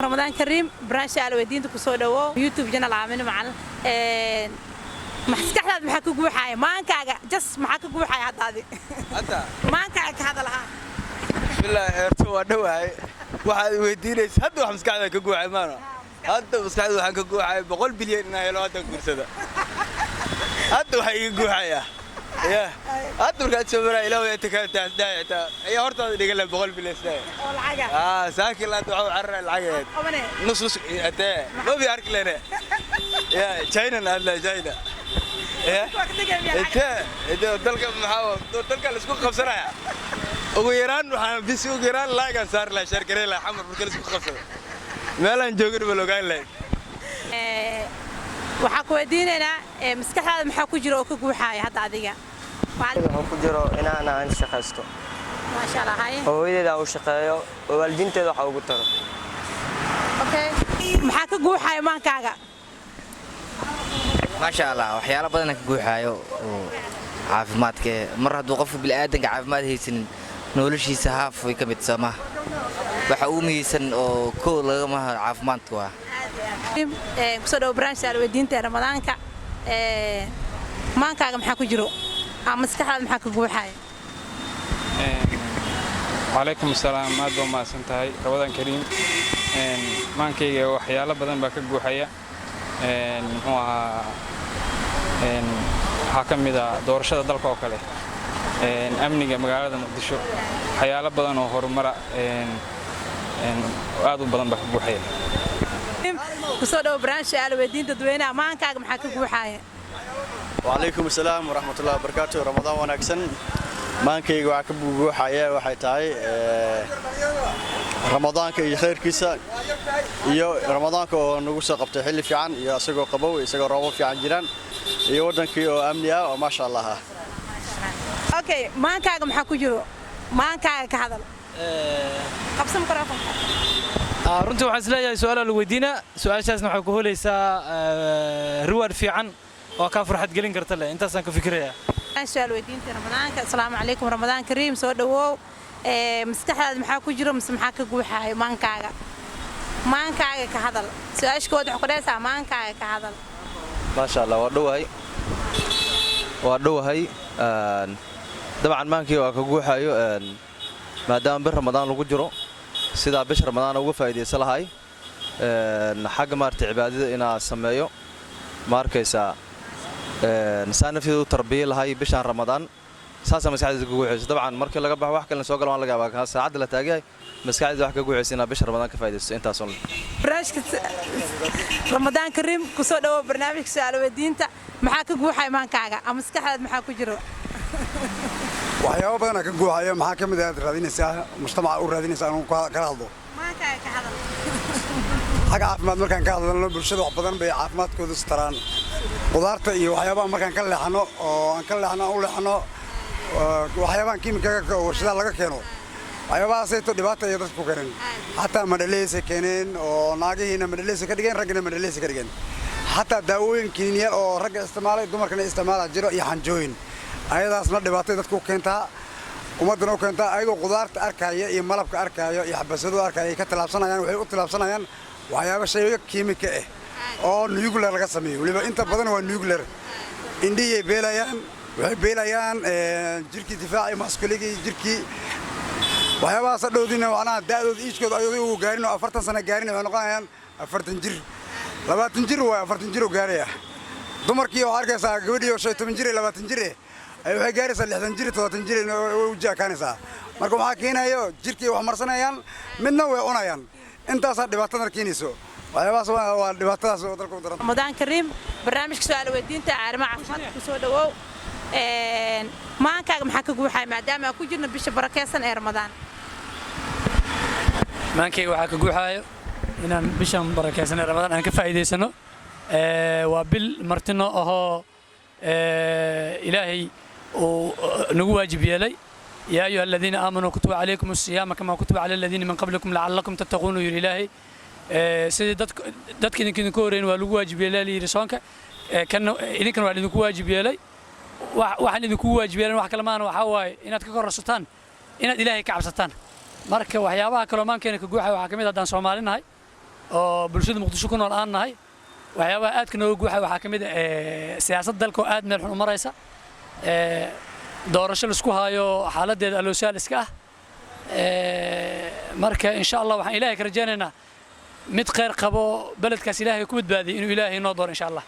رمضان كريم برانش على ودينتك وسودو يوتيوب جنال عامل معنا مسكحداد maxaa ka guuxaya maankaaga jas maxaa ka guuxaya hadaadi hada maankaaga ka hadalha bismillah eerto waa dhawaay waxaad weydiinaysaa hadda wax maskaxda ka guuxay maana hadda maskaxda waxa ka guuxay 100 bilyan inay helo hadda guursada hadda waxa iga guuxaya ya hadda markaad soo maray ilaahay inta ka taasdaayta ay hortaada dhigan 100 bilyan oo lacag saakin la duco carra lacag nus ate ma bi arki leena ya China la China إيه دلك محاول دلك الاسكو خمسة وغيران وحنا بس وغيران لا كان صار لا شركة لا حمر دلك الاسكو خمسة ما لنا نجوجر بلوجان لا وحكوا ديننا مسكح هذا محكوا جرو كوكو حاي حتى عادية محكوا جرو أنا عن شخصته ما شاء الله هاي هو إذا أو شقايا والدين تدو حاول ترى أوكي محكوا جو حاي ما كاجا ما شاء الله وحياله بدنا كجوحايو عافمادك مره haduu qof bil aadan caafimaad haysan noloshiisa haaf way ka mid sama waxa uu miisan oo ko laga ma caafimaadku waa kusoo dhaw branch al wadiinta ramadaanka maankaaga maxaa ku jiro ama maskaxdaada maxaa ka guuxay وعليكم السلام aad baa ma santahay Ramadan Kareem maankayga waxyaalo badan baa ka guuxaya waxaa ka mid ah doorashada dalka oo kale amniga magaalada Muqdisho waxyaalo badan oo horumar aad u badan baa ka guuxaya kusoo dhaw branch al wadiinta dadweynaha maankaaga maxaa ka guuxaya وعليكم السلام ورحمة الله وبركاته رمضان ونكسن maankayga waxa ka guuxaya waxay tahay ramadaanka iyo khayrkiisa iyo ramadaanka oo nagu soo qabtay xilli fiican iyo asagoo qabow isagoo roobo fiican jiraan iyo wadankii oo amni ah oo ma sha Allah okay maankaaga maxaa ku jiro maankaaga ka hadal qabsan microphone runtii waxaan isleeyahay su'aal la weydiina su'aashaasna waxa ku hooleysaa ruwaad fiican oo ka farxad gelin karta leh intaasaan ka fikirayaa su'aal weydiinta ramadaanka assalaamu calaykum ramadaan kariim soo dhawow maskaxdaada maxaa ku jiro maxaa ka guuxay maankaaga ka hadal su'aashkooda waxa ku dheesaa maankaaga ka hadal ma sha Allah waa dhawahay dabcan maankii waa ka guuxayo maadaama bir ramadaan lagu jiro sida bish ramadaan uga faa'iideysan lahay xagga maartay cibaadada inaa sameeyo markaysa نسانفيدو تربية لهاي بشهر رمضان ساسا مساعدة جوعيس طبعا مركل لقى بح واحد كلنا سوق لوان لقى بها ساعد لا تاجي مساعدة واحد جوعيس هنا بشهر رمضان كفايدة أنت أصلا براش رمضان كريم كسر دوا برنامج سؤال ودين تا محاك جوحي ما كعجة أمسك حد محاك جرو وحياة بدنا كجوحي محاك من ذات رادين الساعة مجتمع أو رادين الساعة كرالدو ما كعجة هذا حاجة عافمات مركان كهذا برشة وعبدان بعافمات كود استران qudaarta iyo waxyaabaha markaan ka leexano oo aan ka leexano u leexano waxyaabaha kiimika warshadaha laga keeno waxyaabahaas ay dhibaato ay dadku keeneen hatta madhaleeyay keeneen oo naagihiina madhaleeyay ka dhigeen ragna madhaleeyay ka dhigeen hatta daawooyin kiiniya oo ragga isticmaalay dumarkana isticmaala jiro iyo xanjooyin ayadaasna dhibaato dadku keenta umadana u keenta ayagoo qudaarta arkaya iyo malabka arkaya iyo xabasadu arkaya ka talaabsanayaan waxay u talaabsanayaan waxyaabo shay kiimika ah oo nuclear laga sameeyo waliba inta badan waa nuclear indhiyay beelayaan waxay beelayaan jirki difaaci maskuliga jirki waxyaabahaas dhowdina waxna daadooda iiskooda ayuu u gaarin 40 sano gaarin waxay noqonayaan 40 jir 20 jir waa 40 jir oo gaaraya dumarkii oo arkaysa gabadhii oo 15 jir 20 jir ay waxay gaaraysaa 60 jir 70 jir oo jaakanaysa marka waxa keenayo jirkii wax marsanayaan midna way cunayaan intaas dhibaatada keenayso waxyaabahaas waa dhibaatadaas oo dalka u daran رمضان كريم برنامج سؤال ودينتا عارمة عفمات كسو دواو maankaaga maxaa ka guuxay maadaama ku jirna bisha barakeysan ee Ramadan maankayga waxa ka guuxayo inaan bishan barakeysan ee Ramadan aan ka faa'iideysano waa bil martino oo ilaahay oo nagu waajib yeelay يا أيها الذين آمنوا كتب عليكم الصيام كما كتب على الذين من قبلكم لعلكم تتقون إلهي سيد dadka idinka ku horeeyay waa lagu waajib yeelay risoonka kan idinkan waa idinku waajib yeelay waxaan idinku waajib yeelay wax kale ma waxa waaye inaad ka korsataan inaad ilaahay ka cabsataan marka waxyaabaha kale maankeena ka guuxay waxa kamid ah daan Soomaalinahay oo bulshada muqdisho ku nool aan nahay waxyaabaha aadka nooga guuxay waxaa ka mid ah siyaasadda dalka oo aad meel xun u maraysa doorasho la isku hayo xaaladeeda aloosaaliska ah marka insha Allah waxaan ilaahay ka rajaynaynaa mid khayr qabo beledkaas ilaahay ku badbaadiyo inuu ilaahay noo dooro insha Allah